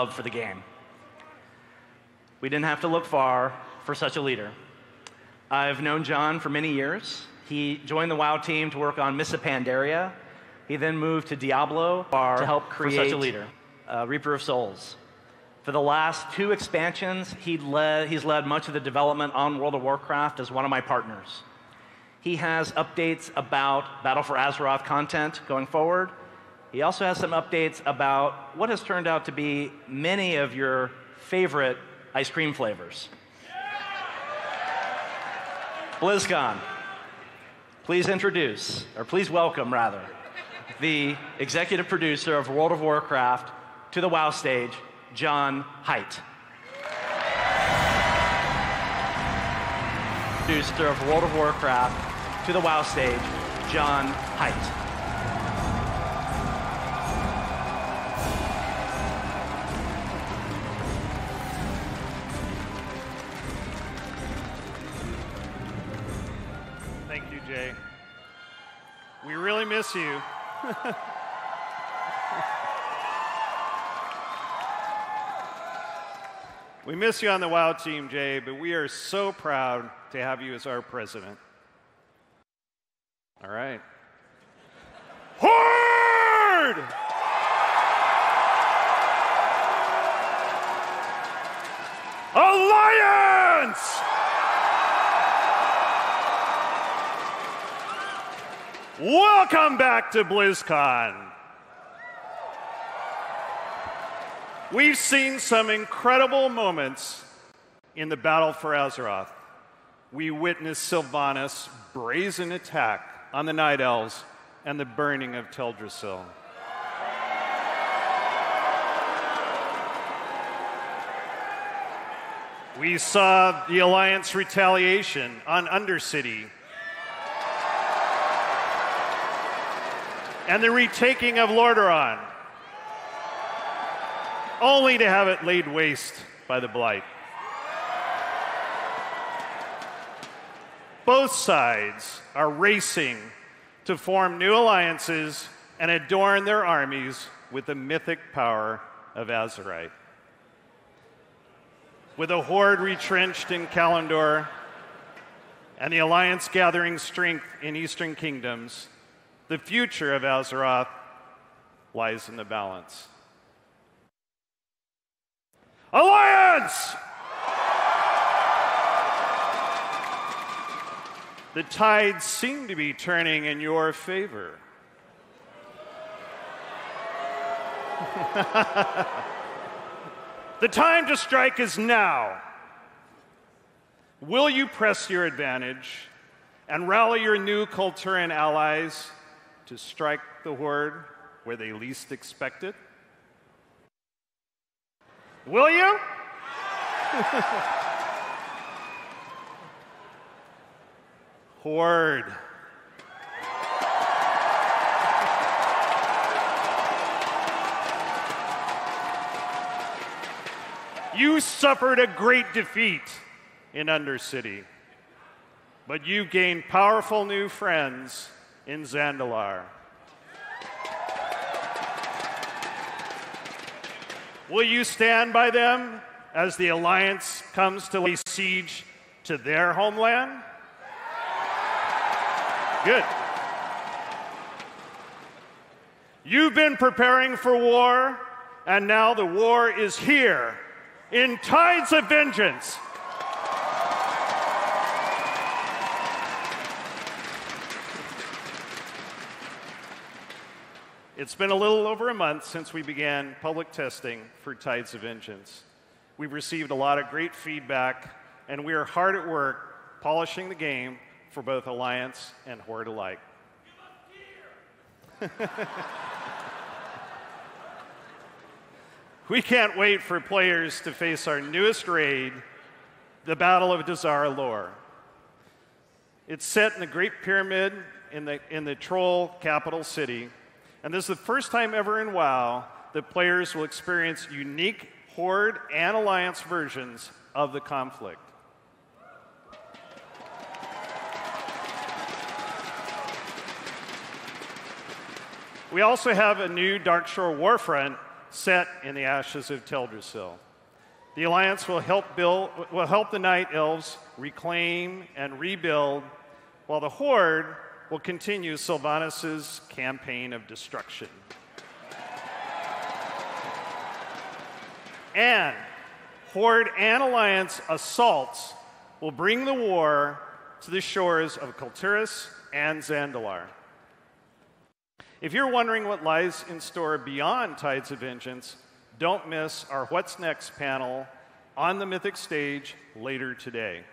love for the game. We didn't have to look far for such a leader. I've known John for many years. He joined the WoW team to work on Mists of Pandaria. He then moved to Diablo to help create for such a leader. Reaper of Souls. For the last 2 expansions, he's led much of the development on World of Warcraft as one of my partners. He has updates about Battle for Azeroth content going forward. He also has some updates about what has turned out to be many of your favorite ice cream flavors. BlizzCon, please welcome, the executive producer of World of Warcraft to the WoW stage, John Haidt. Producer of World of Warcraft to the WoW stage, John Haidt. Thank you, Jay. We really miss you. We miss you on the WoW team, Jay, but we are so proud to have you as our president. All right. Horde! Alliance! Welcome back to BlizzCon. We've seen some incredible moments in the Battle for Azeroth. We witnessed Sylvanas' brazen attack on the Night Elves and the burning of Teldrassil. We saw the Alliance retaliation on Undercity and the retaking of Lordaeron, only to have it laid waste by the Blight. Both sides are racing to form new alliances and adorn their armies with the mythic power of Azerite. With the Horde retrenched in Kalimdor and the Alliance gathering strength in Eastern Kingdoms, the future of Azeroth lies in the balance. Alliance! The tides seem to be turning in your favor. The time to strike is now. Will you press your advantage and rally your new Kulturan allies to strike the Horde where they least expect it? Will you? Horde. You suffered a great defeat in Undercity, but you gained powerful new friends in Zandalar. Will you stand by them as the Alliance comes to lay siege to their homeland? Good. You've been preparing for war, and now the war is here in Tides of Vengeance. It's been a little over a month since we began public testing for Tides of Vengeance. We've received a lot of great feedback, and we are hard at work polishing the game for both Alliance and Horde alike. We can't wait for players to face our newest raid, the Battle of Dazara Lore. It's set in the Great Pyramid in the Troll capital city, and this is the first time ever in WoW that players will experience unique Horde and Alliance versions of the conflict. We also have a new Darkshore Warfront set in the ashes of Teldrassil. The Alliance will help the Night Elves reclaim and rebuild, while the Horde will continue Sylvanas' campaign of destruction. And Horde and Alliance assaults will bring the war to the shores of Kulturis and Zandalar. If you're wondering what lies in store beyond Tides of Vengeance, don't miss our What's Next panel on the Mythic stage later today.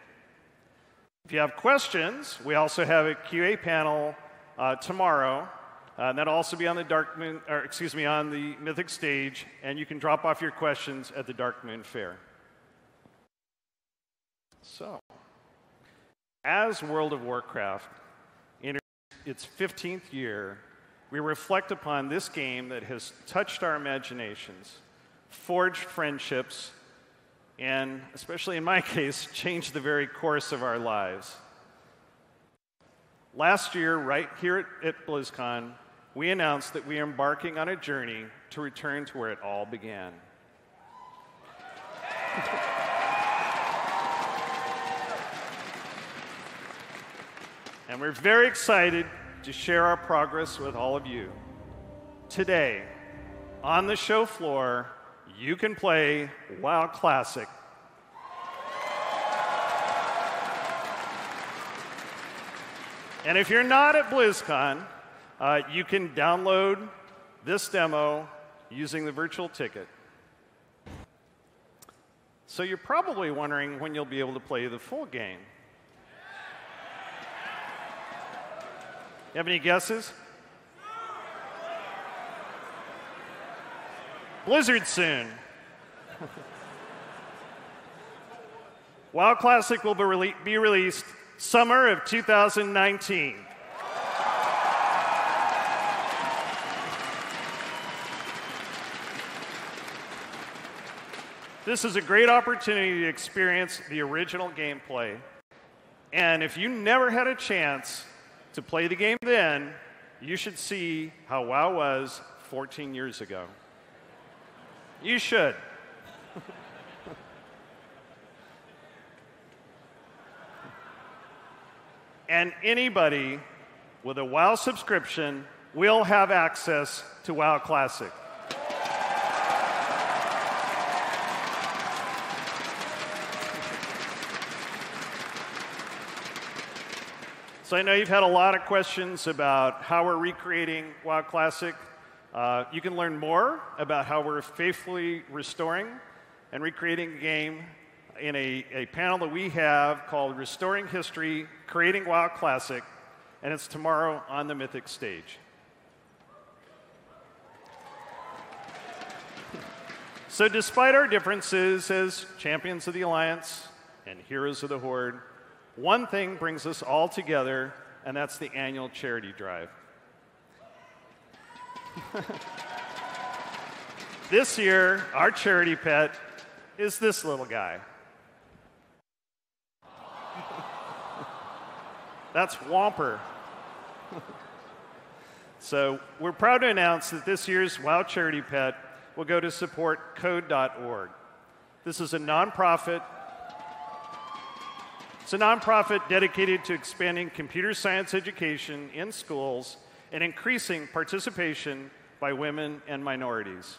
If you have questions, we also have a QA panel tomorrow. And that'll also be on the on the Mythic stage, and you can drop off your questions at the Dark Moon Fair. So, as World of Warcraft enters its 15th year, we reflect upon this game that has touched our imaginations, forged friendships, and, especially in my case, changed the very course of our lives. Last year, right here at BlizzCon, we announced that we are embarking on a journey to return to where it all began. And we're very excited to share our progress with all of you. Today, on the show floor, you can play WoW Classic. And if you're not at BlizzCon, you can download this demo using the virtual ticket. So you're probably wondering when you'll be able to play the full game. You have any guesses? Blizzard soon. WoW Classic will be released summer of 2019. This is a great opportunity to experience the original gameplay. And if you never had a chance to play the game then, you should see how WoW was 14 years ago. You should. And anybody with a WoW subscription will have access to WoW Classic. So I know you've had a lot of questions about how we're recreating WoW Classic. You can learn more about how we're faithfully restoring and recreating the game in a panel that we have called Restoring History, Creating WoW Classic, and it's tomorrow on the Mythic stage. So despite our differences as champions of the Alliance and heroes of the Horde, one thing brings us all together, and that's the annual charity drive. This year, our charity pet is this little guy. That's Whomper. So we're proud to announce that this year's WoW charity pet will go to support Code.org. This is a nonprofit. It's a nonprofit dedicated to expanding computer science education in schools and increasing participation by women and minorities.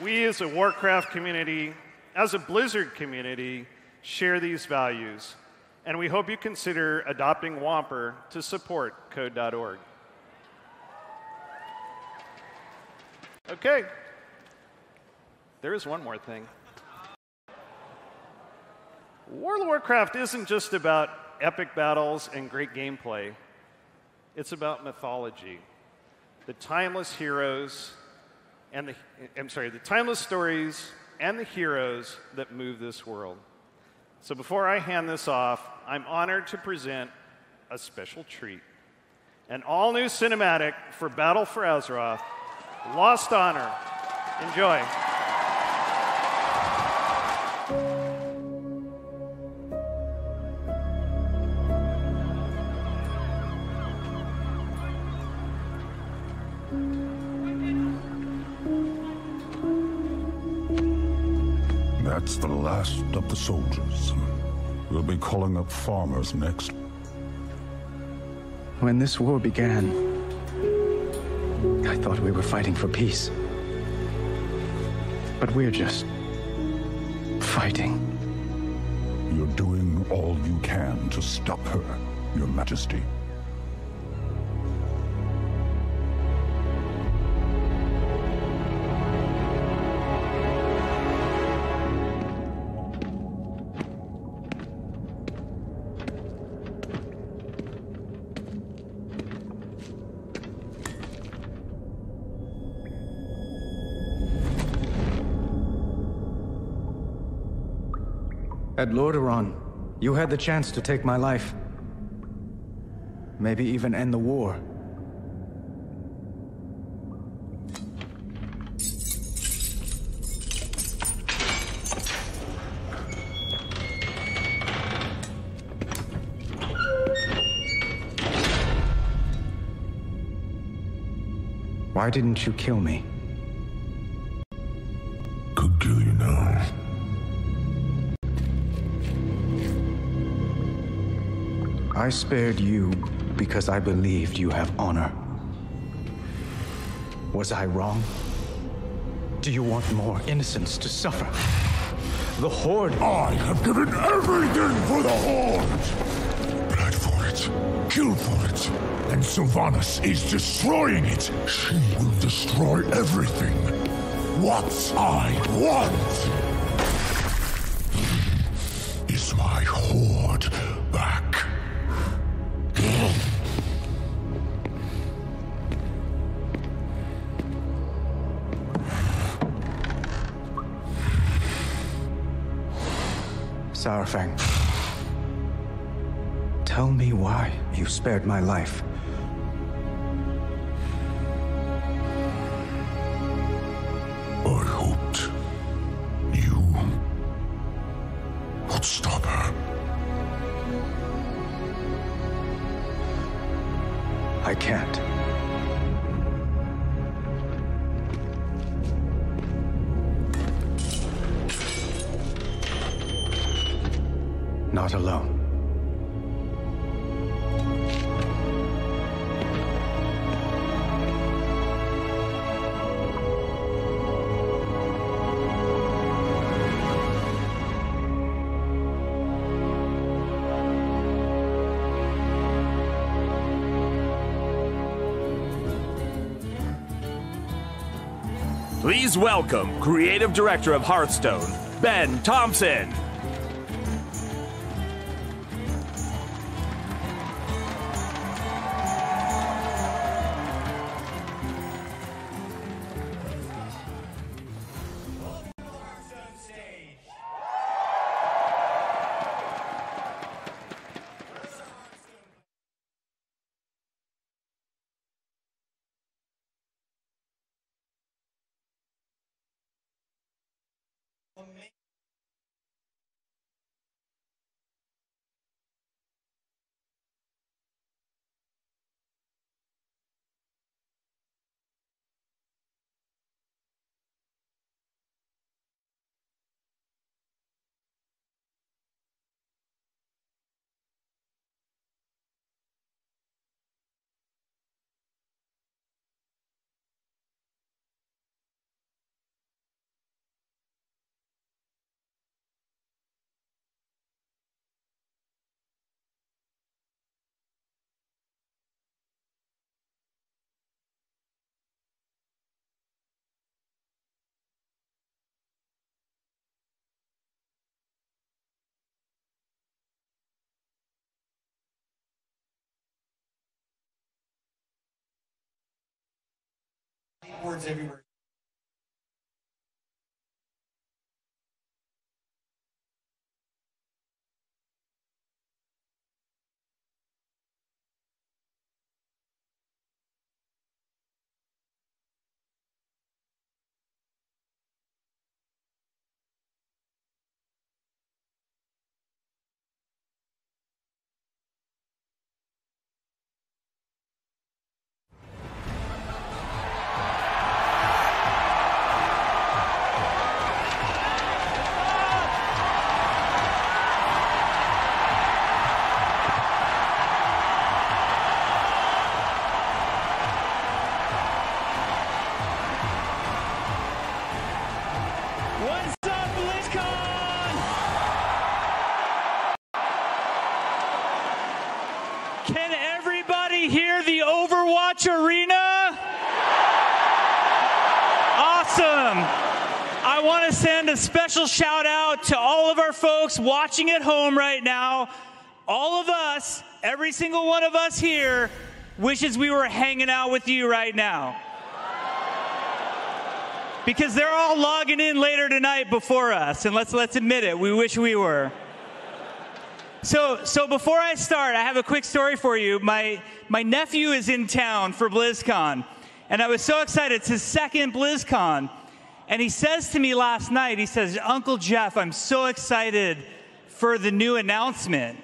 We as a Warcraft community, as a Blizzard community, share these values, and we hope you consider adopting Whomper to support Code.org. Okay, there is one more thing. World of Warcraft isn't just about epic battles and great gameplay. It's about mythology, the timeless heroes and the timeless stories and the heroes that move this world. So before I hand this off, I'm honored to present a special treat. An all-new cinematic for Battle for Azeroth, Lost Honor. Enjoy. It's the last of the soldiers. We'll be calling up farmers next. When this war began, I thought we were fighting for peace. But we're just fighting. You're doing all you can to stop her, Your Majesty. At Lordaeron, you had the chance to take my life. Maybe even end the war. Why didn't you kill me? Could kill you now. I spared you because I believed you have honor. Was I wrong? Do you want more innocents to suffer? The Horde... I have given everything for the Horde! Blood for it, kill for it, and Sylvanas is destroying it! She will destroy everything! What I want is my Horde back. Saurfang, tell me why you spared my life. I hoped you would stop her. I can't. Not alone. Please welcome Creative Director of Hearthstone, Ben Thompson. Words everywhere. everybody hear the Overwatch Arena? Awesome. I want to send a special shout out to all of our folks watching at home right now. All of us, every single one of us here, wishes we were hanging out with you right now. Because they're all logging in later tonight before us, and let's admit it, we wish we were. So before I start, I have a quick story for you. My nephew is in town for BlizzCon, and I was so excited. It's his second BlizzCon, and he says to me last night, he says, Uncle Jeff, I'm so excited for the new announcement.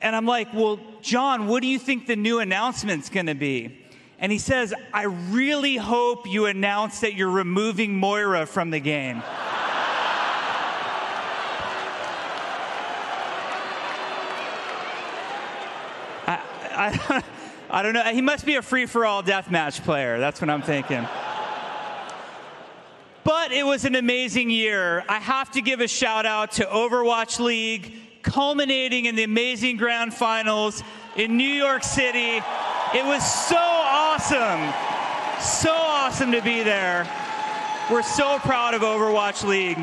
And I'm like, well, John, what do you think the new announcement's going to be? And he says, I really hope you announce that you're removing Moira from the game. I don't know. He must be a free-for-all deathmatch player. That's what I'm thinking. But it was an amazing year. I have to give a shout-out to Overwatch League, culminating in the amazing grand finals in New York City. It was so awesome. So awesome to be there. We're so proud of Overwatch League.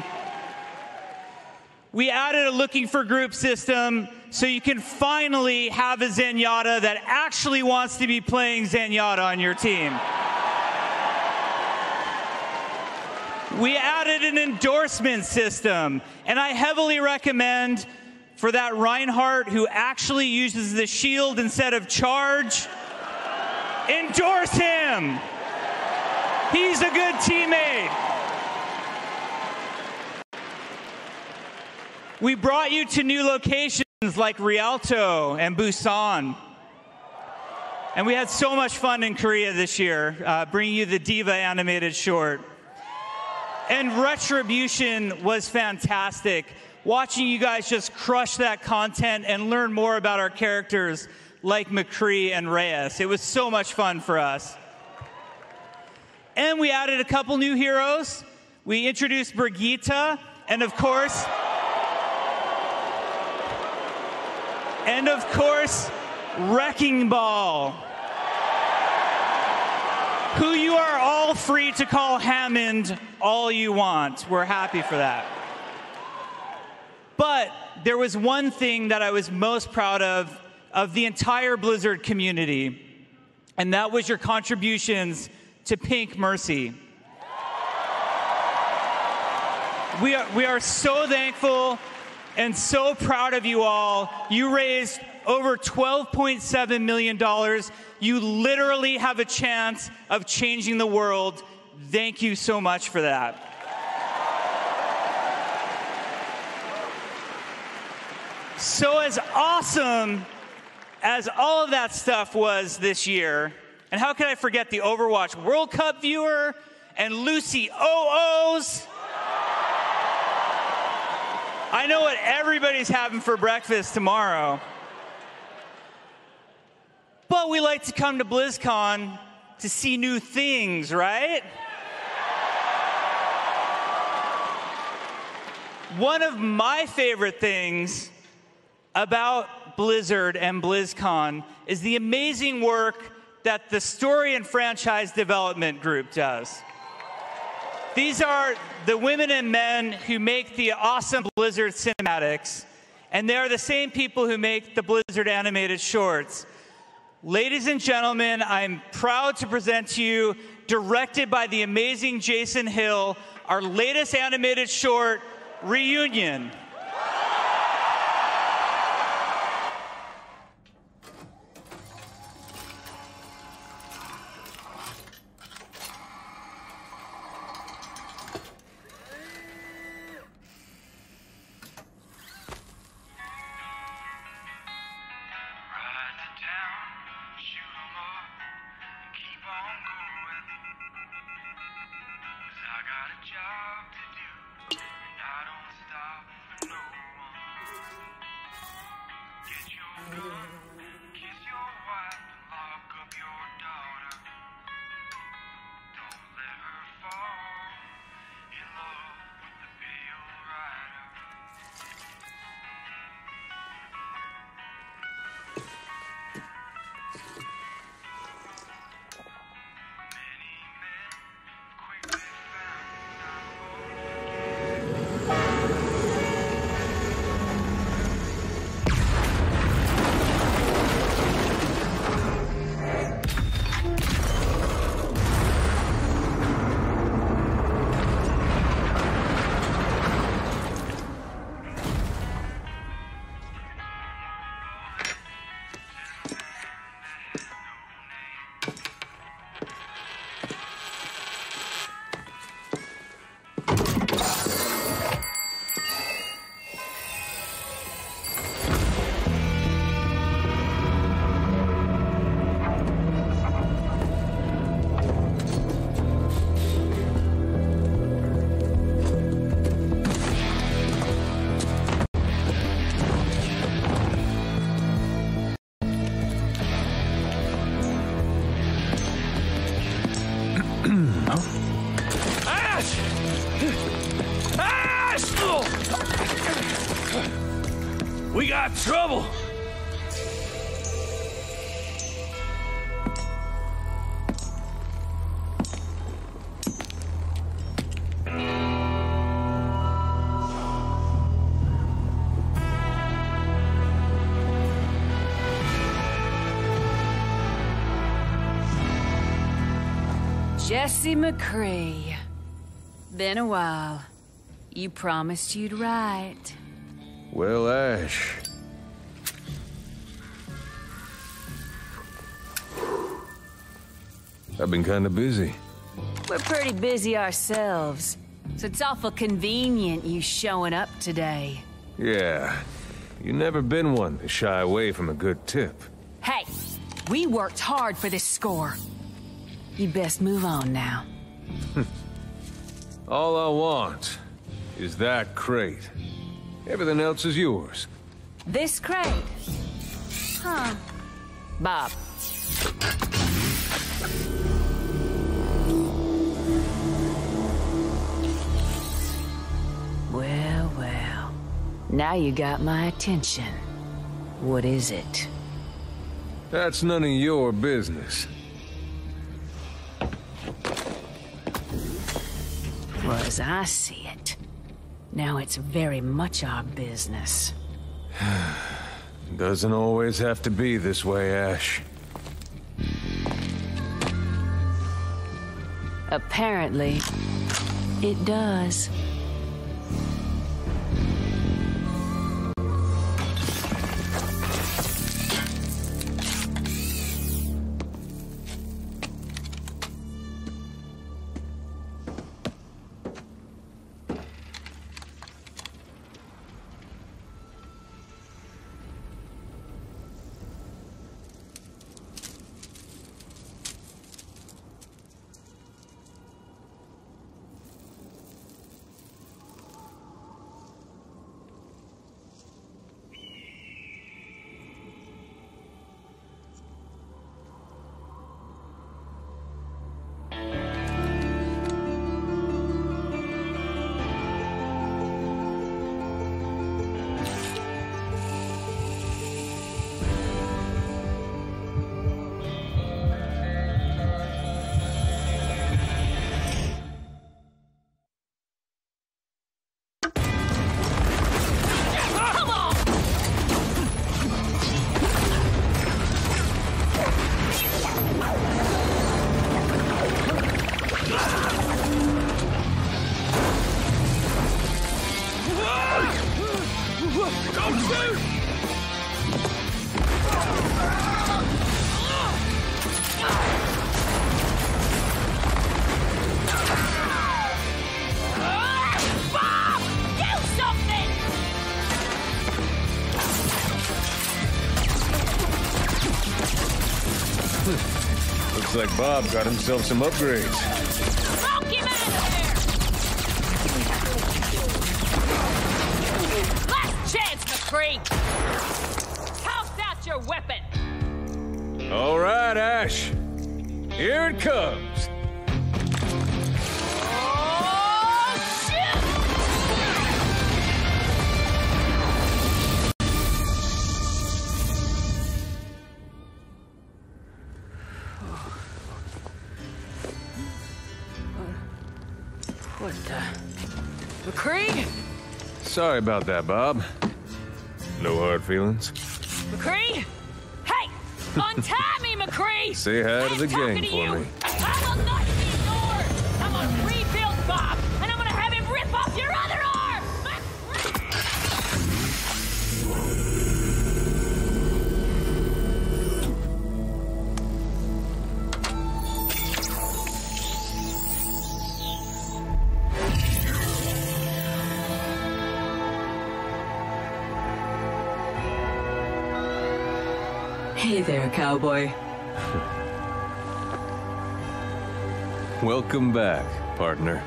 We added a looking for group system so you can finally have a Zenyatta that actually wants to be playing Zenyatta on your team. We added an endorsement system, and I heavily recommend for that Reinhardt who actually uses the shield instead of charge, endorse him. He's a good teammate. We brought you to new locations like Rialto and Busan. And we had so much fun in Korea this year, bringing you the Diva animated short. And Retribution was fantastic. Watching you guys just crush that content and learn more about our characters like McCree and Reyes. It was so much fun for us. And we added a couple new heroes. We introduced Brigitte, and of course, Wrecking Ball, who you are all free to call Hammond all you want. We're happy for that. But there was one thing that I was most proud of the entire Blizzard community, and that was your contributions to Pink Mercy. We are so thankful and so proud of you all. You raised over $12.7 million. You literally have a chance of changing the world. Thank you so much for that. So as awesome as all of that stuff was this year, and how could I forget the Overwatch World Cup viewer and Lucy OOs? I know what everybody's having for breakfast tomorrow. But we like to come to BlizzCon to see new things, right? One of my favorite things about Blizzard and BlizzCon is the amazing work that the story and franchise development group does. These are the women and men who make the awesome Blizzard cinematics, and they are the same people who make the Blizzard animated shorts. Ladies and gentlemen, I'm proud to present to you, directed by the amazing Jason Hill, our latest animated short, Reunion. Ash! Ash! We got trouble! Jesse McCree. Been a while. You promised you'd write. Well, Ash. I've been kinda busy. We're pretty busy ourselves, so it's awful convenient you showing up today. Yeah. You never been one to shy away from a good tip. Hey, we worked hard for this score. You best move on now. All I want is that crate. Everything else is yours. This crate? Huh. Bob. Well, well. Now you got my attention. What is it? That's none of your business. Well, as I see it, now it's very much our business. Doesn't always have to be this way, Ash. Apparently, it does. Looks like Bob got himself some upgrades. Knock him out of there! Last chance, McCree! Toss out your weapon! All right, Ash. Here it comes. Oh, shit! What the... McCree? Sorry about that, Bob. No hard feelings. McCree? Hey! Untie me, McCree! Say hi to the gang to for you. me. I will not be ignored! I'm gonna rebuild Bob, and I'm gonna have him rip off your other arm! Hey there, cowboy. Welcome back, partner.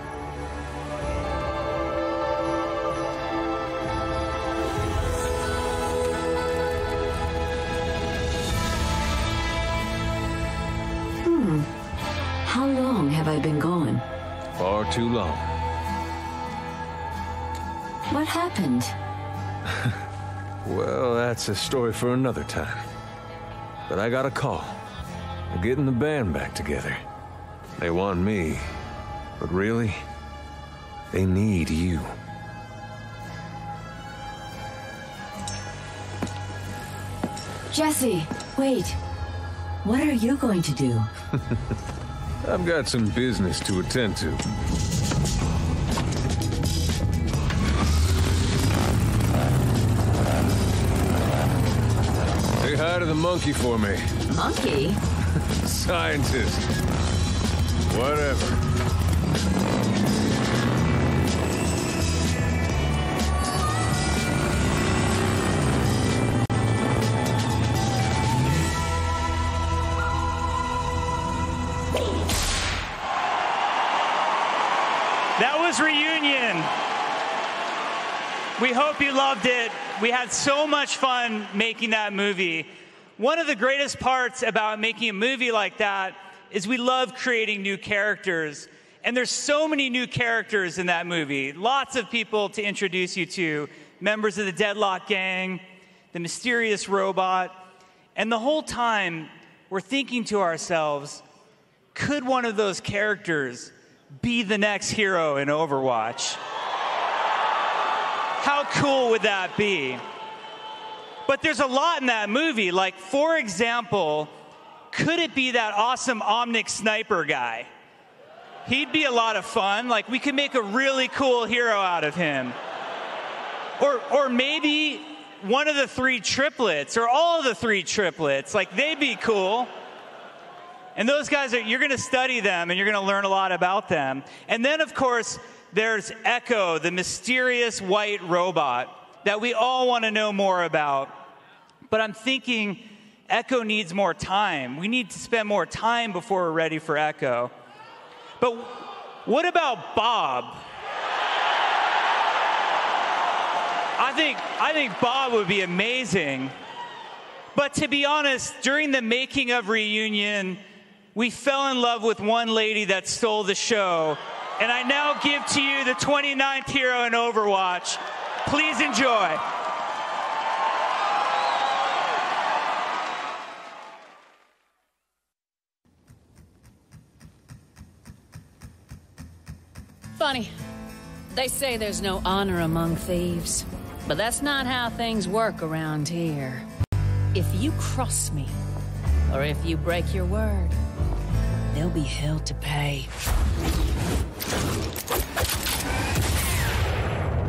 How long have I been gone? Far too long. What happened? Well, that's a story for another time. But I got a call. They're getting the band back together. They want me, but really, they need you. Jesse, wait. What are you going to do? I've got some business to attend to. Say hi to the monkey for me. Monkey? Scientist. Whatever. That was Reunion. We hope you loved it. We had so much fun making that movie. One of the greatest parts about making a movie like that is we love creating new characters. And there's so many new characters in that movie. Lots of people to introduce you to. Members of the Deadlock Gang, the mysterious robot. And the whole time, we're thinking to ourselves, could one of those characters be the next hero in Overwatch? How cool would that be? But there's a lot in that movie. Like, for example, could it be that awesome Omnic sniper guy? He'd be a lot of fun. Like, we could make a really cool hero out of him. Or maybe one of the three triplets, or all of the three triplets. Like, they'd be cool. And those guys, you're going to study them, and you're going to learn a lot about them. And then, of course, there's Echo, the mysterious white robot that we all want to know more about. But I'm thinking Echo needs more time. We need to spend more time before we're ready for Echo. But what about Bob? I think Bob would be amazing. But to be honest, during the making of Reunion, we fell in love with one lady that stole the show. And I now give to you the 29th hero in Overwatch. Please enjoy. Funny. They say there's no honor among thieves. But that's not how things work around here. If you cross me, or if you break your word, there'll be hell to pay.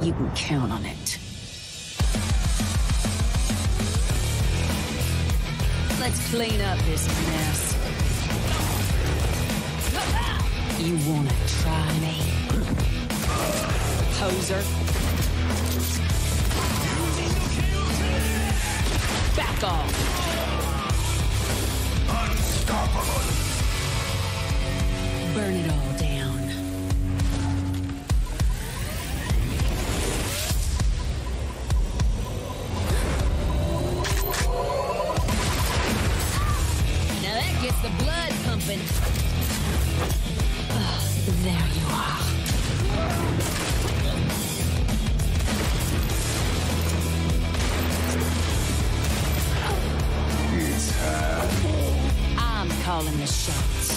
You can count on it. Let's clean up this mess. You wanna try me? Poser. Back off. Unstoppable. Burn it all down. Now that gets the blood pumping. There you are. It's her. I'm calling the shots.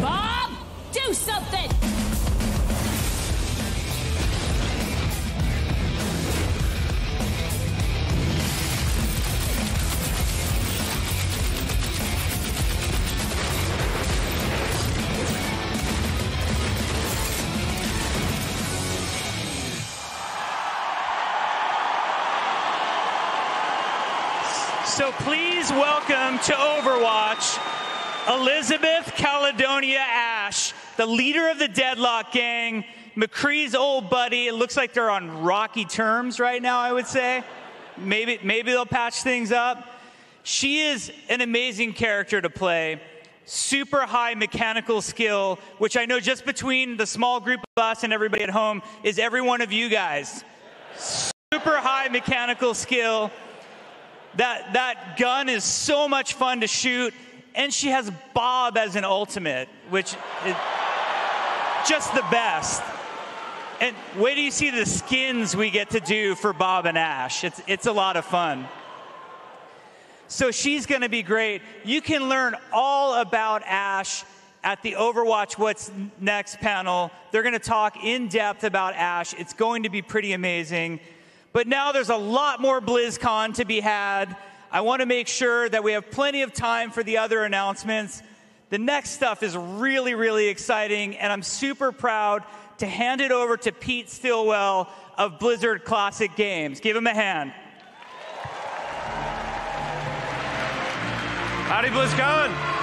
Bob, do something! So please welcome to Overwatch, Elizabeth Caledonia Ash, the leader of the Deadlock Gang, McCree's old buddy. It looks like they're on rocky terms right now, I would say. Maybe they'll patch things up. She is an amazing character to play. Super high mechanical skill, which I know just between the small group of us and everybody at home is every one of you guys. super high mechanical skill. That gun is so much fun to shoot, and she has Bob as an ultimate, which is just the best. And wait till you see the skins we get to do for Bob and Ash. It's a lot of fun. So she's going to be great. You can learn all about Ash at the Overwatch What's Next panel. They're going to talk in depth about Ash. It's going to be pretty amazing. But now there's a lot more BlizzCon to be had. I want to make sure that we have plenty of time for the other announcements. The next stuff is really, really exciting, and I'm super proud to hand it over to Pete Stillwell of Blizzard Classic Games. Give him a hand. Howdy, BlizzCon!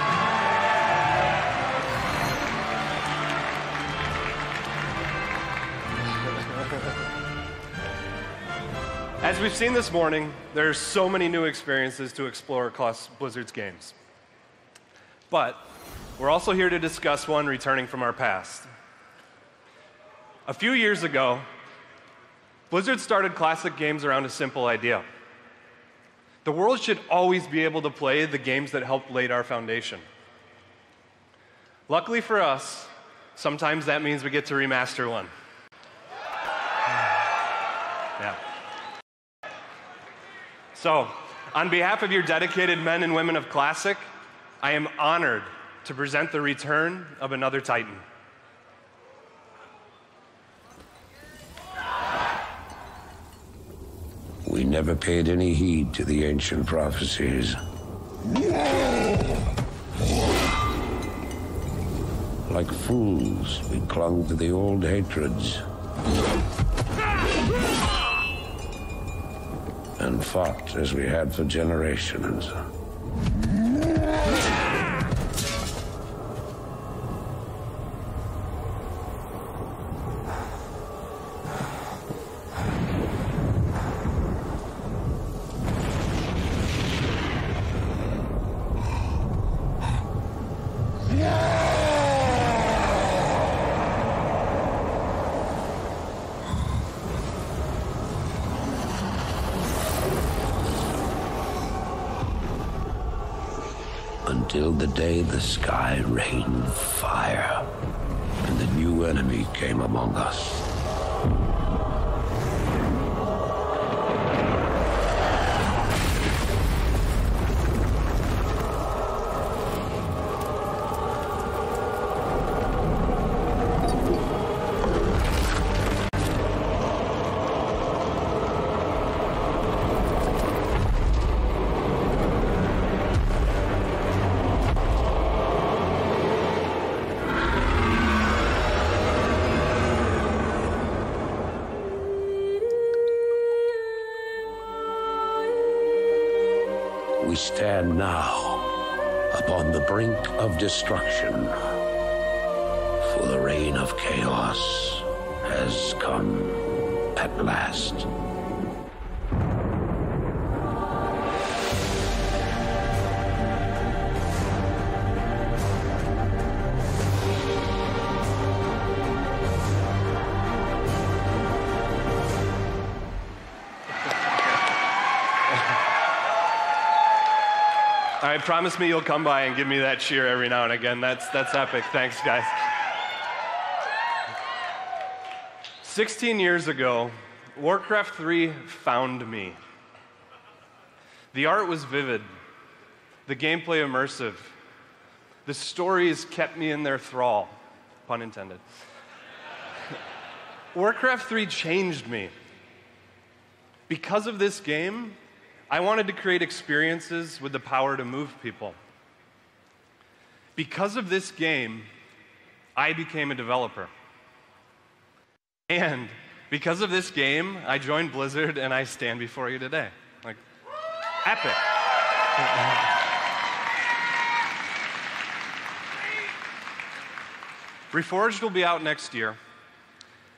As we've seen this morning, there's so many new experiences to explore across Blizzard's games. But we're also here to discuss one returning from our past. A few years ago, Blizzard started classic games around a simple idea. The world should always be able to play the games that helped lay our foundation. Luckily for us, sometimes that means we get to remaster one. Yeah. So, on behalf of your dedicated men and women of Classic, I am honored to present the return of another Titan. We never paid any heed to the ancient prophecies. Like fools, we clung to the old hatreds and fought as we had for generations. Until the day the sky rained fire and the new enemy came among us. We stand now upon the brink of destruction, for the reign of chaos has come at last. All right, promise me you'll come by and give me that cheer every now and again. That's epic. Thanks, guys. 16 years ago, Warcraft 3 found me. The art was vivid, the gameplay immersive, the stories kept me in their thrall, pun intended. Warcraft 3 changed me. Because of this game, I wanted to create experiences with the power to move people. Because of this game, I became a developer. And because of this game, I joined Blizzard and I stand before you today. Like, epic. Reforged will be out next year,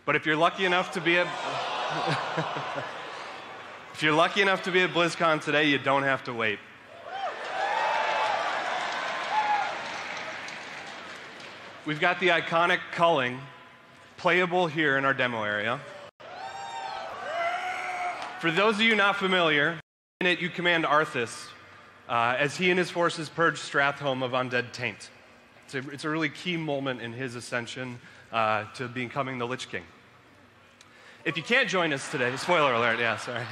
but if you're lucky enough to be at if you're lucky enough to be at BlizzCon today, you don't have to wait. We've got the iconic culling playable here in our demo area. For those of you not familiar, in it you command Arthas as he and his forces purge Stratholme of undead taint. It's a really key moment in his ascension to becoming the Lich King. If you can't join us today, spoiler alert, yeah, sorry.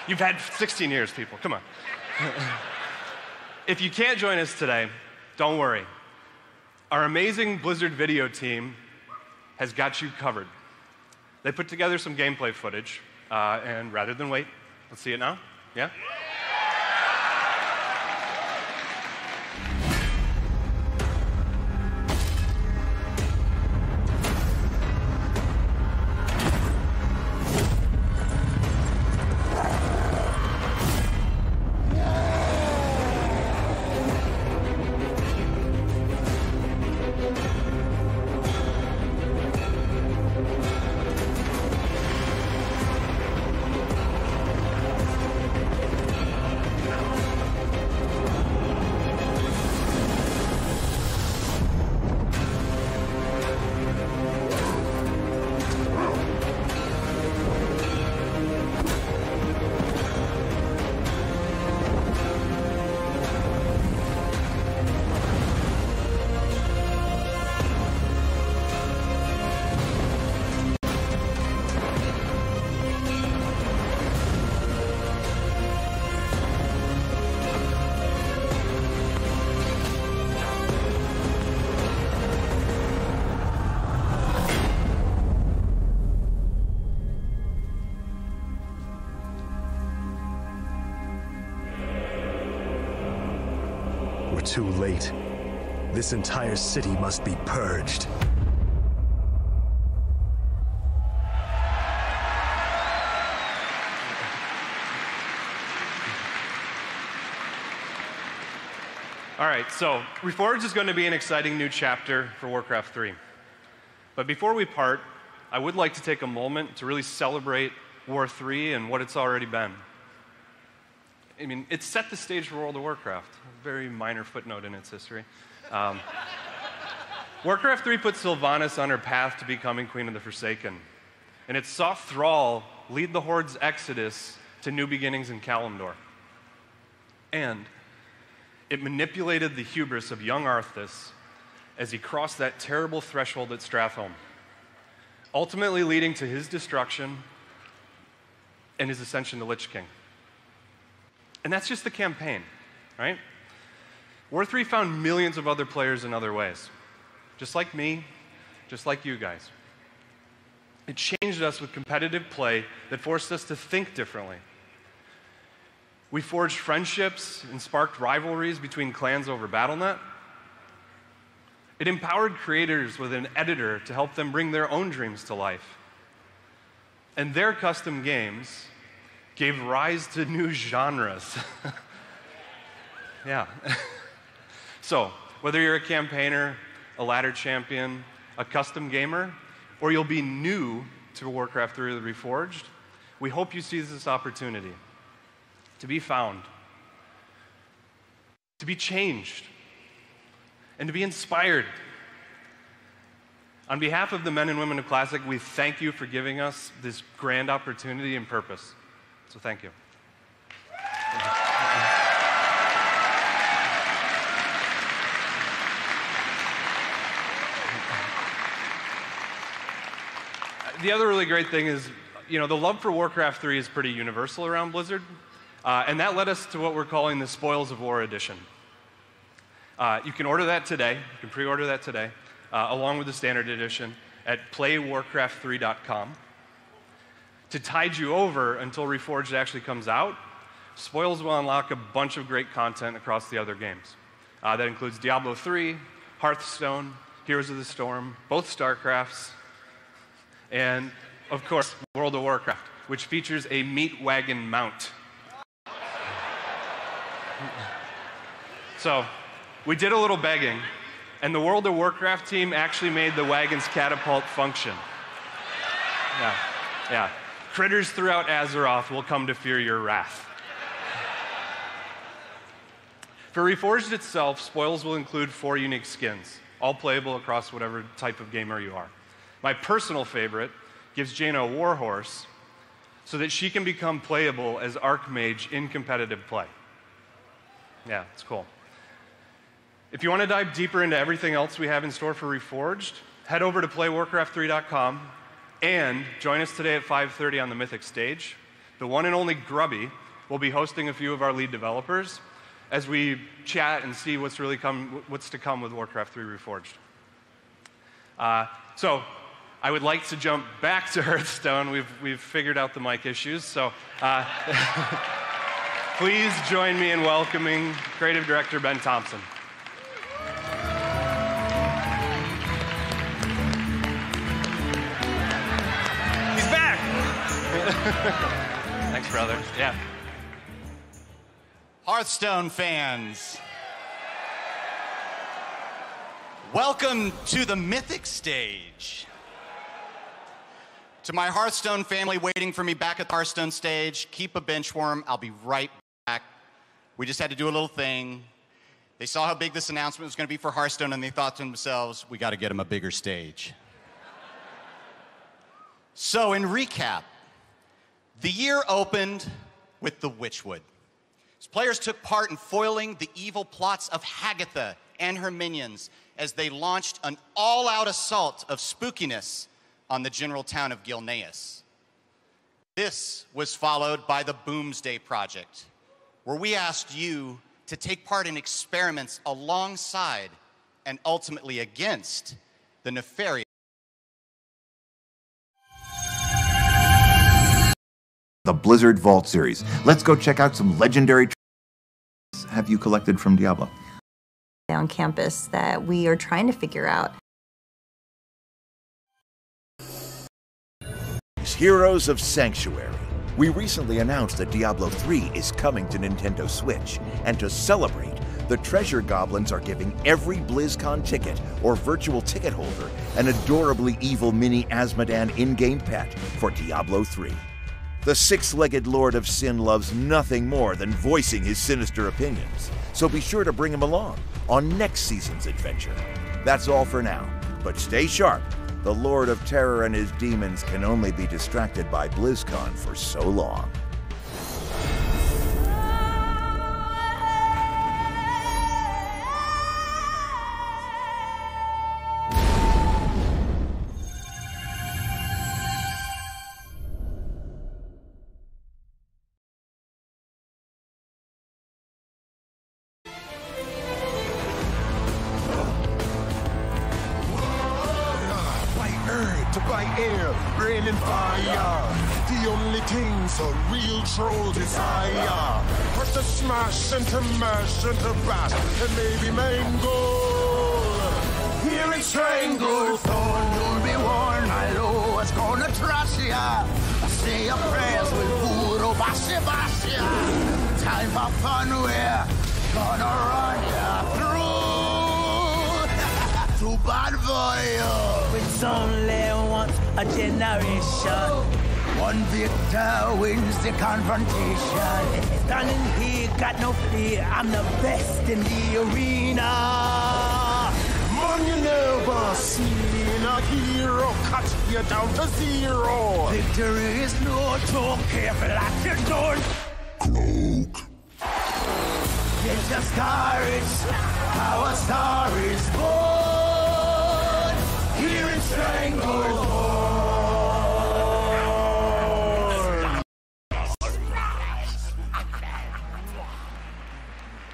You've had 16 years, people, come on. If you can't join us today, don't worry. Our amazing Blizzard video team has got you covered. They put together some gameplay footage, and rather than wait, let's see it now, yeah? We're too late. This entire city must be purged. All right, so Reforged is going to be an exciting new chapter for Warcraft 3. But before we part, I would like to take a moment to really celebrate War 3 and what it's already been. I mean, it set the stage for World of Warcraft, a very minor footnote in its history. Warcraft 3 put Sylvanas on her path to becoming Queen of the Forsaken, and it saw Thrall lead the Horde's exodus to new beginnings in Kalimdor. And it manipulated the hubris of young Arthas as he crossed that terrible threshold at Stratholme, ultimately leading to his destruction and his ascension to Lich King. And that's just the campaign, right? War 3 found millions of other players in other ways, just like me, just like you guys. It changed us with competitive play that forced us to think differently. We forged friendships and sparked rivalries between clans over Battle.net. It empowered creators with an editor to help them bring their own dreams to life. And their custom games gave rise to new genres. Yeah. So, whether you're a campaigner, a ladder champion, a custom gamer, or you'll be new to Warcraft 3 Reforged, we hope you seize this opportunity to be found, to be changed, and to be inspired. On behalf of the men and women of Classic, we thank you for giving us this grand opportunity and purpose. So thank you. The other really great thing is, the love for Warcraft 3 is pretty universal around Blizzard, and that led us to what we're calling the Spoils of War Edition. You can order that today, you can pre-order that today, along with the Standard Edition at playwarcraft3.com. To tide you over until Reforged actually comes out, Spoils will unlock a bunch of great content across the other games. That includes Diablo 3, Hearthstone, Heroes of the Storm, both StarCrafts, and, of course, World of Warcraft, which features a meat wagon mount. So, we did a little begging, and the World of Warcraft team actually made the wagon's catapult function. Yeah. Critters throughout Azeroth will come to fear your wrath. For Reforged itself, Spoils will include 4 unique skins, all playable across whatever type of gamer you are. My personal favorite gives Jaina a warhorse so that she can become playable as Archmage in competitive play. Yeah, it's cool. If you want to dive deeper into everything else we have in store for Reforged, head over to playwarcraft3.com and join us today at 5:30 on the Mythic stage. The one and only Grubby will be hosting a few of our lead developers as we chat and see what's to come with Warcraft 3 Reforged. So I would like to jump back to Hearthstone. We've figured out the mic issues, so please join me in welcoming Creative Director Ben Thompson. He's back! Thanks, brother. Yeah. Hearthstone fans, welcome to the Mythic stage. To my Hearthstone family waiting for me back at the Hearthstone stage, keep a benchworm. I'll be right back. We just had to do a little thing. They saw how big this announcement was going to be for Hearthstone, and they thought to themselves, we got to get him a bigger stage. So in recap, the year opened with the Witchwood. As players took part in foiling the evil plots of Hagatha and her minions as they launched an all-out assault of spookiness on the general town of Gilneas. This was followed by the Boomsday Project, where we asked you to take part in experiments alongside and ultimately against the nefarious. The Blizzard Vault series. Let's go check out some legendary have you collected from Diablo? On campus that we are trying to figure out. Heroes of Sanctuary. We recently announced that Diablo 3 is coming to Nintendo Switch, and to celebrate, the Treasure Goblins are giving every BlizzCon ticket or virtual ticket holder an adorably evil mini Azmodan in-game pet for Diablo 3. The six-legged Lord of Sin loves nothing more than voicing his sinister opinions, so be sure to bring him along on next season's adventure. That's all for now, but stay sharp. The Lord of Terror and his demons can only be distracted by BlizzCon for so long. By air, rain and fire, the only things a real troll desire. First to smash and to mash and to bash and maybe mangle. Here in strangle, thorn, you'll be warned. My lord's gonna trash ya. Say your prayers with voodoo, bash ya. Time for fun, we're gonna run ya through. Too bad for you. It's only once a generation. One victor wins the confrontation. Standing here, got no fear. I'm the best in the arena. Man, you never seen a hero cut you down to zero. Victory is no joke. Careful at your door. Cloak. Get your courage. Our star is born. Here in Stranglehold.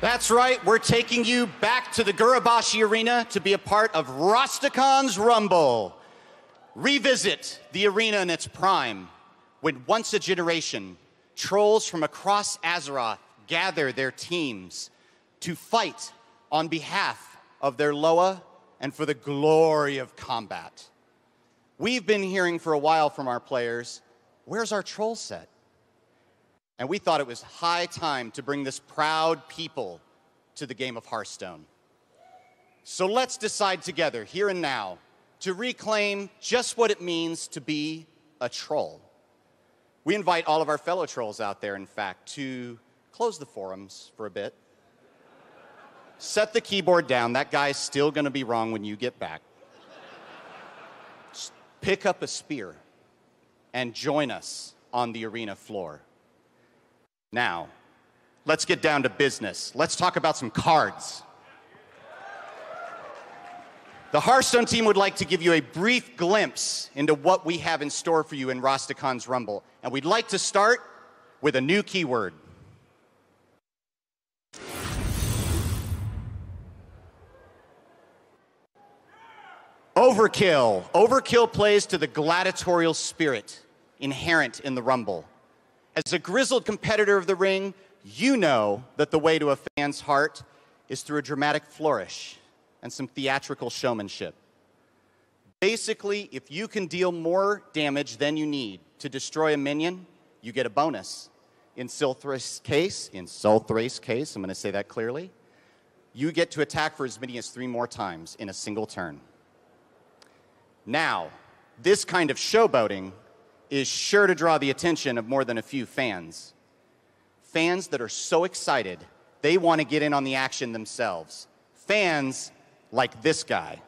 That's right, we're taking you back to the Gurabashi Arena to be a part of Rostakon's Rumble. Revisit the arena in its prime, when once a generation, trolls from across Azeroth gather their teams to fight on behalf of their Loa and for the glory of combat. We've been hearing for a while from our players, where's our troll set? And we thought it was high time to bring this proud people to the game of Hearthstone. So let's decide together, here and now, to reclaim just what it means to be a troll. We invite all of our fellow trolls out there, in fact, to close the forums for a bit. Set the keyboard down. That guy's still going to be wrong when you get back. Just pick up a spear and join us on the arena floor. Now, let's get down to business. Let's talk about some cards. The Hearthstone team would like to give you a brief glimpse into what we have in store for you in Rostakon's Rumble. And we'd like to start with a new keyword. Overkill. Overkill plays to the gladiatorial spirit inherent in the Rumble. As a grizzled competitor of the ring, you know that the way to a fan's heart is through a dramatic flourish and some theatrical showmanship. Basically, if you can deal more damage than you need to destroy a minion, you get a bonus. In Sulthrace's case, I'm going to say that clearly, you get to attack for as many as 3 more times in a single turn. Now, this kind of showboating is sure to draw the attention of more than a few fans. Fans that are so excited, they want to get in on the action themselves. Fans like this guy.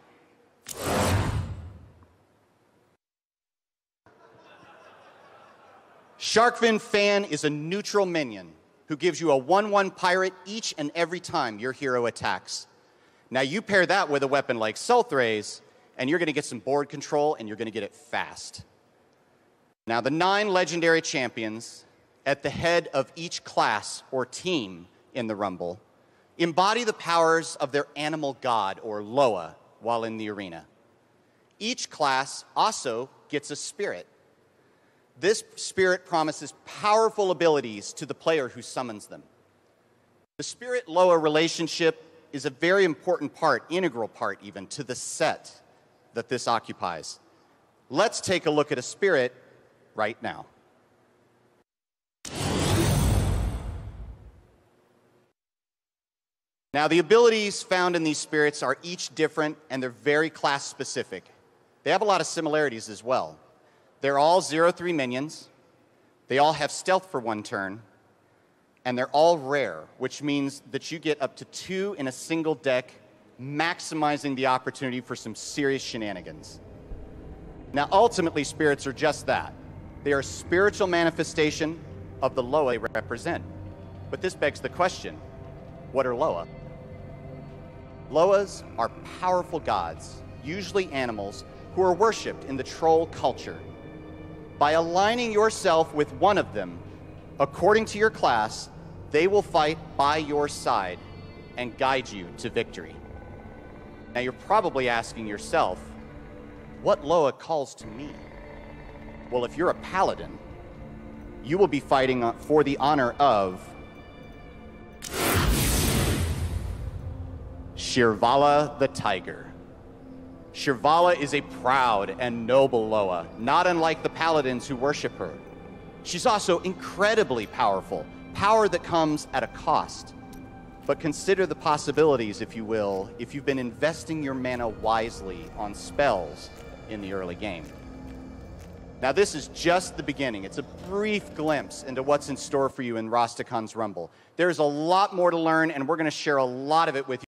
Sharkfin Fan is a neutral minion who gives you a 1/1 pirate each and every time your hero attacks. Now you pair that with a weapon like Sulthrace, and you're going to get some board control, and you're going to get it fast. Now the 9 legendary champions at the head of each class or team in the Rumble embody the powers of their animal god, or Loa, while in the arena. Each class also gets a spirit. This spirit promises powerful abilities to the player who summons them. The Spirit-Loa relationship is a very important part, integral part even, to the set that this occupies. Let's take a look at a spirit right now. Now, the abilities found in these spirits are each different, and they're very class-specific. They have a lot of similarities as well. They're all 0/3 minions. They all have stealth for 1 turn. And they're all rare, which means that you get up to 2 in a single deck, maximizing the opportunity for some serious shenanigans. Now, ultimately, spirits are just that. They are a spiritual manifestation of the Loa they represent. But this begs the question, what are Loa? Loas are powerful gods, usually animals, who are worshipped in the troll culture. By aligning yourself with one of them, according to your class, they will fight by your side and guide you to victory. Now you're probably asking yourself, what Loa calls to me? Well, if you're a paladin, you will be fighting for the honor of Shirvala the Tiger. Shirvala is a proud and noble Loa, not unlike the paladins who worship her. She's also incredibly powerful, power that comes at a cost. But consider the possibilities, if you will, if you've been investing your mana wisely on spells in the early game. Now, this is just the beginning. It's a brief glimpse into what's in store for you in Rostakon's Rumble. There's a lot more to learn, and we're going to share a lot of it with you.